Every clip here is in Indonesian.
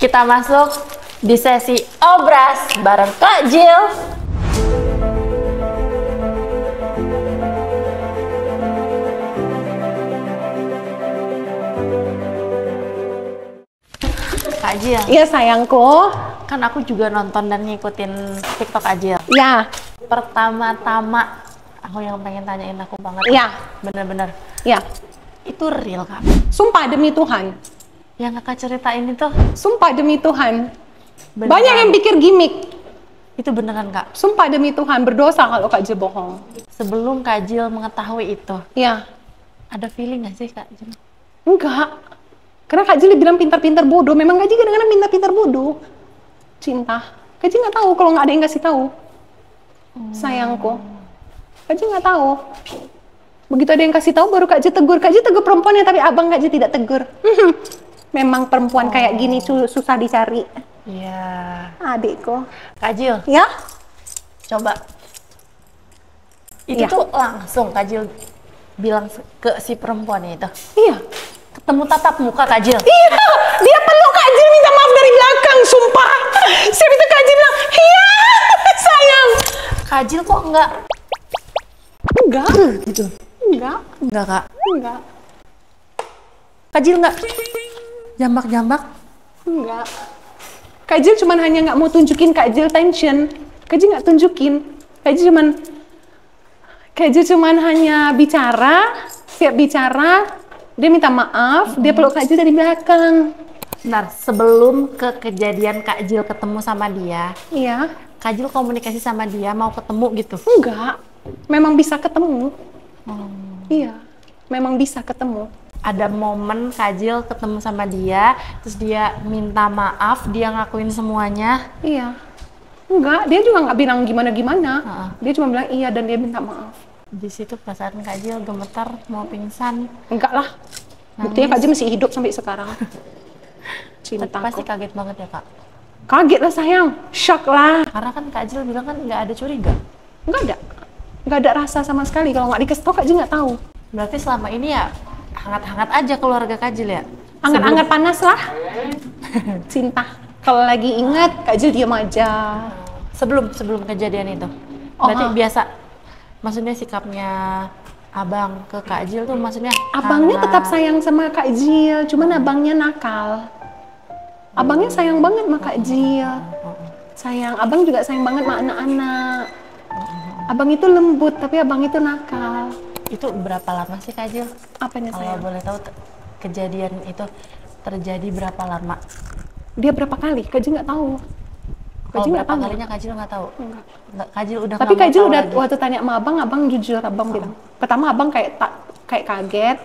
Kita masuk di sesi obras bareng Kak Jill. Kak Jill. Iya sayangku. Kan aku juga nonton dan ngikutin TikTok Kak Jill. Ya. Pertama-tama aku yang pengen tanyain aku banget. Ya. Bener-bener. Ya. Itu real Kak? Sumpah demi Tuhan. Yang Kakak ceritain itu? Sumpah demi Tuhan. Beneran. Banyak yang pikir gimmick. Itu beneran Kak? Sumpah demi Tuhan, berdosa kalau Kak Jill bohong. Sebelum Kak Jill mengetahui itu, Ya. ada feeling gak sih Kak Jill? Enggak. Karena Kak Jill bilang pintar-pintar bodoh. Memang Kak Jill kadang-kadang pintar-pintar bodoh. Cinta. Kak Jill nggak tahu kalau nggak ada yang kasih tahu. Sayangku. Kak Jill nggak tahu. Begitu ada yang kasih tahu baru Kak Jill tegur. Kak Jill tegur perempuannya tapi abang Kak Jill tidak tegur. Memang perempuan kayak gini susah dicari. Iya. Adikku. Kak Jill, Ya? coba. Itu Iya. tuh langsung Kak Jill bilang ke si perempuan itu. Iya. Ketemu tatap muka Kak Jill. Iya. Dia peluk Kak Jill minta maaf dari belakang, sumpah. Saya minta Kak Jill bilang, iya sayang. Kak Jill kok enggak? Enggak. Gitu. Enggak. Enggak Kak. Enggak. Kak Jill enggak jambak-jambak? Enggak. Kak Jill cuman hanya nggak mau tunjukin Kak Jill tension. Kak Jill nggak tunjukin. Kak Jill cuman hanya bicara, siap bicara, dia minta maaf, dia peluk Kak Jill dari belakang. Bentar, sebelum ke kejadian Kak Jill ketemu sama dia, Iya. Kak Jill komunikasi sama dia mau ketemu gitu? Enggak. Memang bisa ketemu. Iya. Memang bisa ketemu. Ada momen Kak Jill ketemu sama dia, terus dia minta maaf, dia ngakuin semuanya. Iya. Enggak, dia juga nggak bilang gimana-gimana. Heeh. Dia cuma bilang iya dan dia minta maaf. Di situ perasaan Kak Jill gemetar, mau pingsan. Enggak lah. Buktinya Kak Jill masih hidup sampai sekarang. Tapi Cinta pasti kok. kaget banget ya Kak? Kaget lah sayang. Shock lah. Karena kan Kak Jill bilang kan nggak ada curiga. Enggak ada. Enggak ada rasa sama sekali. Kalau nggak dikasih tau Kak Jill nggak tahu. Berarti selama ini ya hangat-hangat aja keluarga Kak Jill ya? Anget-anget panas lah. Cinta. Kalau lagi ingat Kak Jill diam aja. Sebelum kejadian itu? Berarti Oh. biasa? Maksudnya sikapnya abang ke Kak Jill tuh maksudnya Abangnya hangat. tetap sayang sama Kak Jill, cuman abangnya nakal. Abangnya sayang banget sama Kak Jill. Sayang, abang juga sayang banget sama anak-anak. Abang itu lembut, tapi abang itu nakal. Itu berapa lama sih Kak Jill? Apanya Kalau sayang? boleh tahu kejadian itu terjadi berapa lama? Dia berapa kali? Kak Jill nggak tahu. Kak Kalau Jill nggak berapa tahu. kalinya Kak Jill nggak tahu? Enggak. Nggak, Kak Jill udah Tapi nggak Kak mau Jill tahu udah lagi. waktu tanya sama abang jujur, abang bilang. Pertama abang kayak kaget.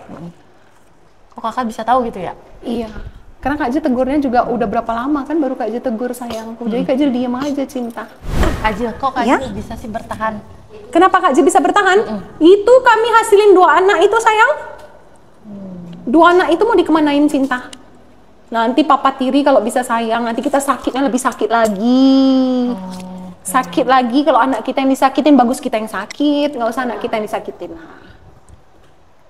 Kok Kakak bisa tahu gitu ya? Iya. Karena Kak Jill tegurnya juga udah berapa lama kan baru Kak Jill tegur sayangku. Jadi Kak Jill diam aja cinta. Kak Jill, kok Kak Ya? Jill bisa sih bertahan? Kenapa Kak Jill bisa bertahan? Itu kami hasilin 2 anak itu sayang. 2 anak itu mau dikemanain cinta? Nanti papa tiri kalau bisa sayang, nanti kita sakitnya lebih sakit lagi. Sakit lagi kalau anak kita yang disakitin, bagus kita yang sakit. Nggak usah anak kita yang disakitin.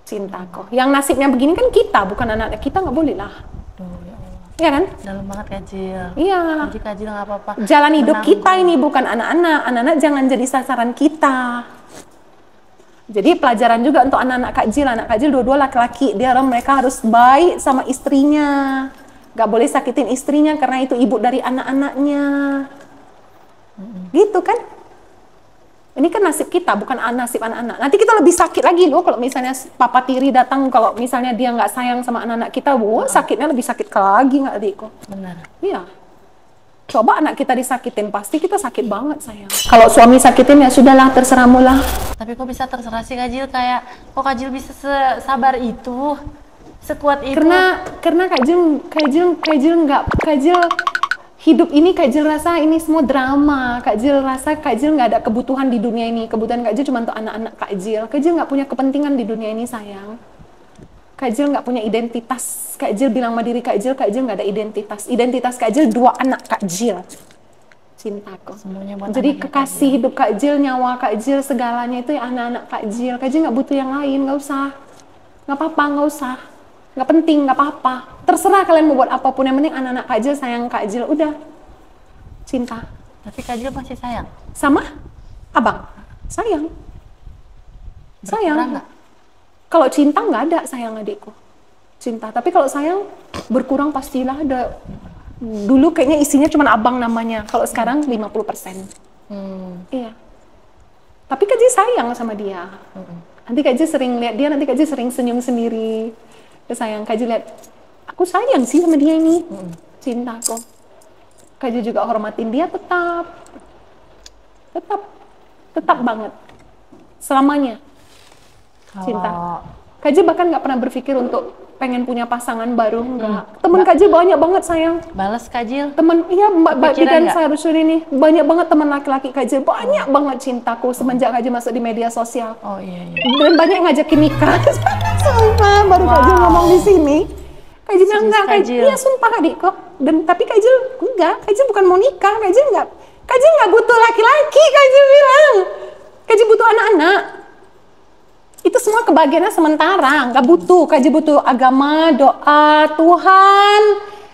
Cinta kok. Yang nasibnya begini kan kita, bukan anak kita, nggak boleh lah. Duh, ya Allah. Iya kan? Dalam banget Kak Jill. Iya. Jadi Kak Jill nggak apa-apa. Jalan hidup Menang. kita ini bukan anak-anak. Anak-anak jangan jadi sasaran kita. Jadi pelajaran juga untuk anak-anak Kak Jill. Anak Kak Jill dua-dua laki-laki. Mereka harus baik sama istrinya. Gak boleh sakitin istrinya karena itu ibu dari anak-anaknya. Gitu kan? Ini kan nasib kita, bukan nasib anak-anak. Nanti kita lebih sakit lagi loh kalau misalnya papa tiri datang, kalau misalnya dia nggak sayang sama anak-anak kita, wah sakitnya lebih sakit lagi nggak adikku? Benar. Iya. Coba anak kita disakitin, pasti kita sakit banget sayang. Kalau suami sakitin ya sudahlah, terserahmu lah. Tapi kok bisa terserah sih Kak Jill, kayak kok Kak Jill bisa sabar itu, sekuat itu? Karena Kak Jill hidup ini Kak Jill rasa ini semua drama. Kak Jill rasa Kak Jill nggak ada kebutuhan di dunia ini. Kebutuhan Kak Jill cuma untuk anak-anak Kak Jill. Kak Jill nggak punya kepentingan di dunia ini sayang. Kak Jill nggak punya identitas. Kak Jill bilang sama diri Kak Jill nggak ada identitas. Identitas Kak Jill 2 anak Kak Jill. Cintaku. Semuanya buat Jadi anaknya kekasih hidup Kak Jill, nyawa Kak Jill, segalanya itu ya anak-anak Kak Jill. Kak Jill nggak butuh yang lain, nggak usah. Nggak apa-apa, nggak usah. Nggak penting, nggak apa-apa. Terserah kalian mau buat apapun, yang penting anak-anak Kak Jil sayang Kak Jil, udah. Cinta. Tapi Kak Jil masih sayang? Sama abang, sayang. Berkurang Sayang. nggak? Kalau cinta nggak ada sayang adikku. Cinta. Tapi kalau sayang berkurang pastilah ada. Dulu kayaknya isinya cuma abang namanya. Kalau sekarang 50%. Iya. Tapi Kak Jil sayang sama dia. Nanti Kak Jil sering lihat dia, nanti Kak Jil sering senyum sendiri. Dia sayang. Kak Jil lihat, aku sayang sih sama dia ini. Cinta kok. Kak Jil juga hormatin dia tetap banget. Selamanya. Cinta. Kak Jil bahkan nggak pernah berpikir untuk pengen punya pasangan baru, enggak. Temen Kak Jil banyak banget sayang. Balas Kak Jil? Temen, iya Mbak Bidan nggak? seharusnya ini banyak banget teman laki-laki Kak Jil, banyak banget cintaku semenjak Kak Jil masuk di media sosial. Oh iya. Dan banyak yang ngajakin nikah. Sumpah, baru Kak Jil ngomong di sini. Kak Jil bilang enggak, iya sumpah adik kok. Dan tapi Kak Jil enggak, Kak Jil bukan mau nikah, Kak Jil enggak butuh laki-laki, Kak Jil bilang. Kak Jil butuh anak-anak. Itu semua kebahagiaannya sementara, nggak butuh. Kak Jil butuh agama, doa, Tuhan.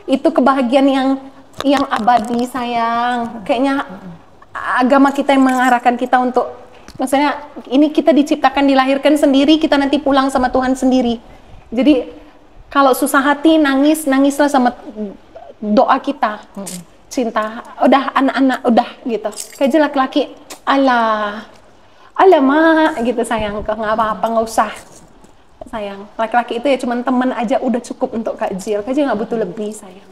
Itu kebahagiaan yang abadi sayang. Kayaknya agama kita yang mengarahkan kita untuk, maksudnya ini kita diciptakan, dilahirkan sendiri, kita nanti pulang sama Tuhan sendiri. Jadi kalau susah hati, nangislah sama doa kita. Cinta, udah anak-anak, udah gitu. Kak Jil laki-laki, mak, gitu sayang, nggak apa-apa, nggak usah. Sayang, laki-laki itu ya cuman temen aja udah cukup untuk Kak Jil. Kak Jil nggak butuh lebih sayang.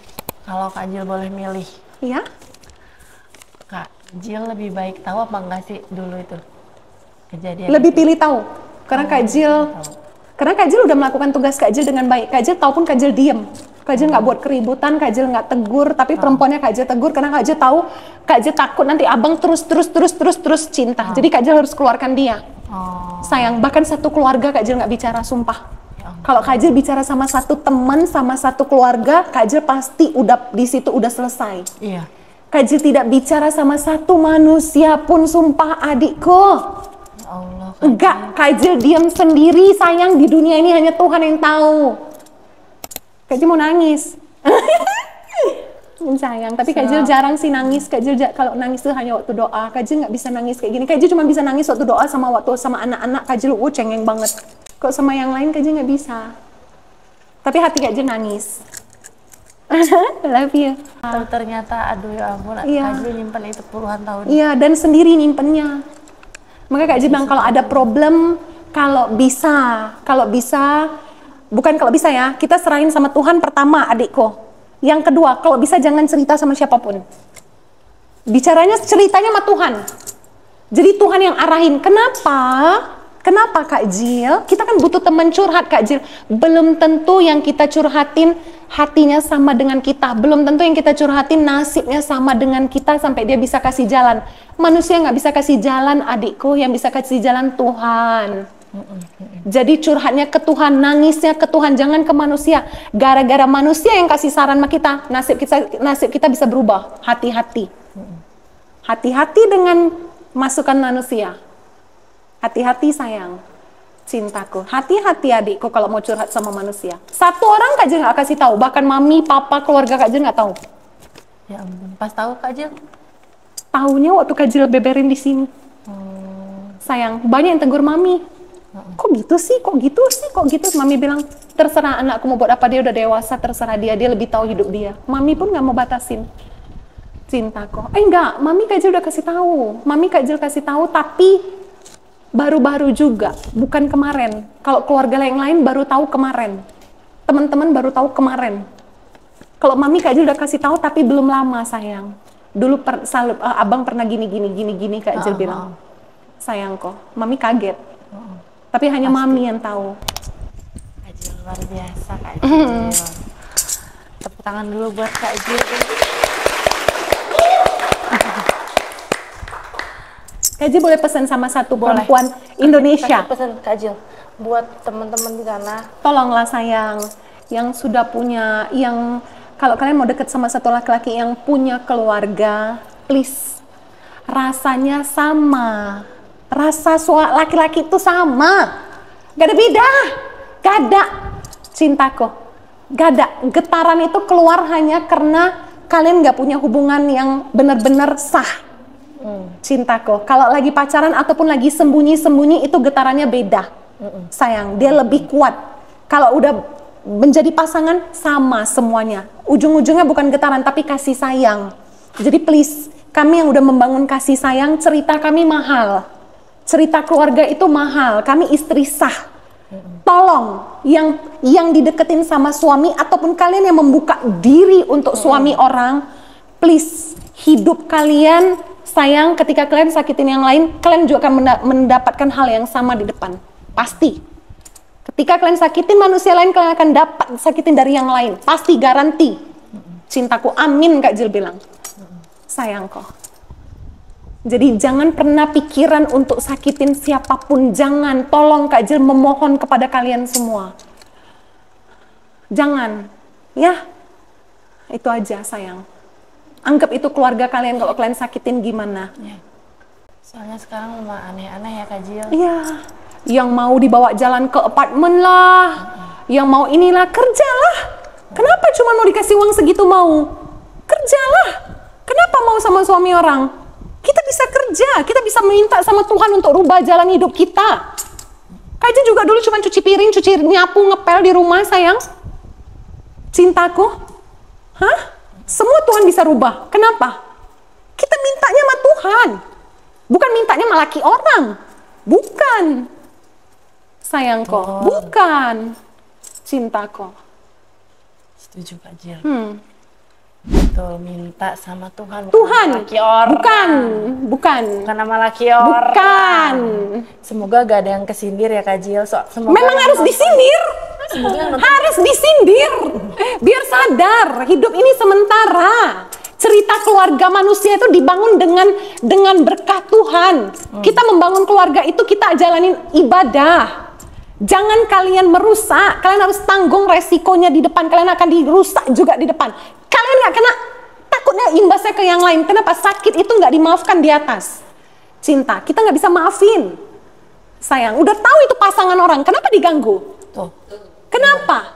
Kalau Kak Jil boleh milih, Iya? Kak Jil lebih baik tahu apa enggak sih dulu itu kejadian? Lebih pilih tahu, karena Kak Jil udah melakukan tugas Kak Jil dengan baik. Kak Jil tahu pun Kak Jil diem. Kak Jil nggak buat keributan, Kak Jil nggak tegur, tapi perempuannya Kak Jil tegur karena Kak Jil tahu, Kak Jil takut nanti abang terus cinta. Jadi Kak Jil harus keluarkan dia. Sayang, bahkan satu keluarga Kak Jil nggak bicara, sumpah. Kalau Kak Jil bicara sama satu teman, sama satu keluarga, Kak Jil pasti udah di situ udah selesai. Iya. Kak Jil tidak bicara sama satu manusia pun, sumpah adikku. Allah. Enggak, Kak Jil diam sendiri sayang, di dunia ini hanya Tuhan yang tahu. Kak Jil mau nangis. Sayang, tapi Kak Jil jarang sih nangis. Kak Jil kalau nangis tuh hanya waktu doa. Kak Jil nggak bisa nangis kayak gini. Kak Jil cuma bisa nangis waktu doa sama waktu sama anak-anak. Kak Jil cengeng banget. Kok sama yang lain Kak Jil nggak bisa. Tapi hati Kak Jil nangis. Love you. Ternyata aduh ya ampun, Iya. Kak Jil nyimpen itu puluhan tahun. Iya, dan sendiri nyimpennya. Makanya Kak Jil bilang kalau ada problem, kalau bisa, bukan kalau bisa ya, kita serahin sama Tuhan pertama adikku. Yang kedua, kalau bisa jangan cerita sama siapapun. Ceritanya sama Tuhan. Jadi Tuhan yang arahin. Kenapa Kak Jil? Kita kan butuh teman curhat Kak Jil. Belum tentu yang kita curhatin hatinya sama dengan kita. Belum tentu yang kita curhatin nasibnya sama dengan kita sampai dia bisa kasih jalan. Manusia nggak bisa kasih jalan adikku, yang bisa kasih jalan Tuhan. Jadi curhatnya ke Tuhan, nangisnya ke Tuhan, jangan ke manusia. Gara-gara manusia yang kasih saran sama kita, nasib kita bisa berubah. Hati-hati. Hati-hati dengan masukan manusia. Hati-hati sayang, cintaku. Hati-hati adikku kalau mau curhat sama manusia. Satu orang Kak Jil nggak kasih tahu, bahkan mami, papa, keluarga Kak Jil nggak tahu. Ya ampun, pas tahu Kak Jil? Tahunya waktu Kak Jil beberin di sini. Sayang, banyak yang tegur mami. Kok gitu sih? Mami bilang, terserah anakku mau buat apa, dia udah dewasa, terserah dia lebih tahu hidup dia. Mami pun nggak mau batasin cintaku. Enggak, mami Kak Jil udah kasih tahu. Mami Kak Jil kasih tahu, tapi baru-baru juga, bukan kemarin. Kalau keluarga yang lain baru tahu kemarin. Teman-teman baru tahu kemarin. Kalau mami Kak Jil udah kasih tahu, tapi belum lama sayang. Dulu abang pernah gini Kak Jil bilang. Sayangku, mami kaget. Tapi hanya mami yang tahu. Kak Jil luar biasa Kak Jil. Tepuk tangan dulu buat Kak Jil. Kak Jil boleh pesan sama satu perempuan Indonesia. Pesan Kak Jil buat teman-teman di sana. Tolonglah sayang, yang sudah punya, yang kalau kalian mau deket sama satu laki-laki yang punya keluarga, please, rasanya sama. Rasa laki-laki itu sama. Gak ada beda. Gak ada. Cintaku. Gak ada. Getaran itu keluar hanya karena kalian gak punya hubungan yang benar-benar sah. Cintaku. Kalau lagi pacaran ataupun lagi sembunyi-sembunyi itu getarannya beda. Sayang, dia lebih kuat. Kalau udah menjadi pasangan sama semuanya. Ujung-ujungnya bukan getaran tapi kasih sayang. Jadi please, kami yang udah membangun kasih sayang, cerita kami mahal. Cerita keluarga itu mahal. Kami istri sah. Tolong yang dideketin sama suami ataupun kalian yang membuka diri untuk suami orang, please hidup kalian sayang ketika kalian sakitin yang lain, kalian juga akan mendapatkan hal yang sama di depan. Pasti. Ketika kalian sakitin manusia lain, kalian akan dapat sakitin dari yang lain. Pasti, garanti. Cintaku, amin Kak Jill bilang. Sayang kok. Jadi jangan pernah pikiran untuk sakitin siapapun. Jangan, tolong Kak Jill memohon kepada kalian semua. Jangan, ya. Itu aja sayang. Anggap itu keluarga kalian, kalau kalian sakitin gimana. Ya. Soalnya sekarang mah aneh-aneh ya Kak Jill. Iya, yang mau dibawa jalan ke apartemen lah. Yang mau inilah, kerjalah. Kenapa cuma mau dikasih uang segitu mau? Kerjalah. Kenapa mau sama suami orang? Kita bisa kerja, kita bisa minta sama Tuhan untuk rubah jalan hidup kita. Kak juga dulu cuma cuci piring, cuci nyapu, ngepel di rumah sayang. Cintaku, hah? Semua Tuhan bisa rubah. Kenapa? Kita mintanya sama Tuhan. Bukan mintanya sama laki orang. Bukan. Sayangku, bukan. Cintaku. Setuju Kak Jill. Betul, minta sama Tuhan. Tuhan, laki orang. Bukan nama laki orang. Bukan. Semoga gak ada yang kesindir ya Kak Jill. Memang harus disindir. Harus disindir. Biar sadar, hidup ini sementara. Cerita keluarga manusia itu dibangun dengan berkah Tuhan. Kita membangun keluarga itu kita jalanin ibadah. Jangan kalian merusak, kalian harus tanggung resikonya di depan. Kalian akan dirusak juga di depan. Kalian nggak kena, takutnya imbasnya ke yang lain. Kenapa? Sakit itu nggak dimaafkan di atas. Cinta, kita nggak bisa maafin. Sayang, udah tahu itu pasangan orang, kenapa diganggu? Tuh. Kenapa?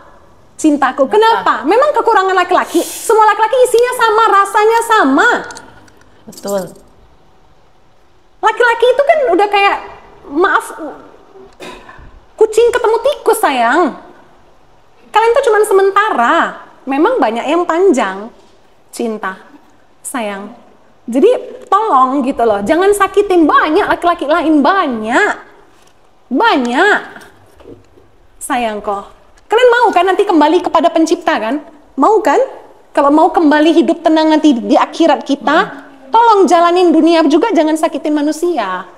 Cintaku, kenapa? Memang kekurangan laki-laki. Semua laki-laki isinya sama, rasanya sama. Betul. Laki-laki itu kan udah kayak, maaf, kucing ketemu tikus sayang. Kalian tuh cuma sementara. Memang banyak yang panjang. Cinta, sayang. Jadi tolong gitu loh, jangan sakitin. Banyak laki-laki lain, banyak. Sayangku, kalian mau kan nanti kembali kepada pencipta kan? Mau kan? Kalau mau kembali hidup tenang nanti di akhirat kita, tolong jalanin dunia juga, jangan sakitin manusia.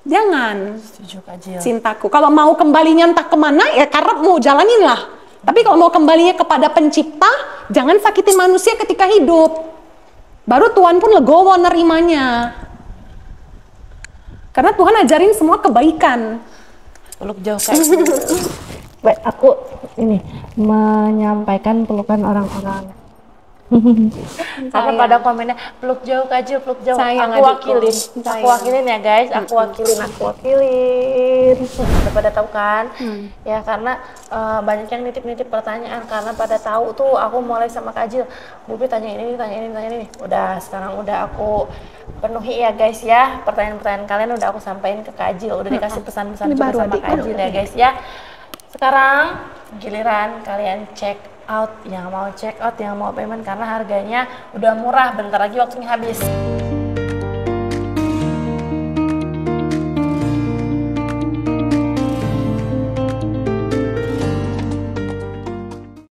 Jangan. Setuju Kak Jill. Cintaku, kalau mau kembalinya entah kemana, ya karepmu, jalanin lah. Tapi kalau mau kembalinya kepada pencipta, jangan sakitin manusia ketika hidup. Baru Tuhan pun legowo nerimanya. Karena Tuhan ajarin semua kebaikan. Peluk jauh Kak Jill. Baik, aku ini menyampaikan pelukan orang-orang. Karena pada komennya peluk jauh Kak Jill, peluk jauh. Sayang, aku wakilin, aku wakilin ya guys, aku wakilin. Udah pada tahu kan? Ya karena banyak yang nitip-nitip pertanyaan karena pada tahu tuh aku mulai sama Kak Jill. Bubi tanya ini. Udah sekarang udah aku penuhi ya guys ya, pertanyaan-pertanyaan kalian udah aku sampaikan ke Kak Jill. Udah dikasih pesan-pesan juga sama Kak Jill ya guys ya. Sekarang giliran kalian check out, yang mau check out, yang mau payment karena harganya udah murah, bentar lagi waktunya habis.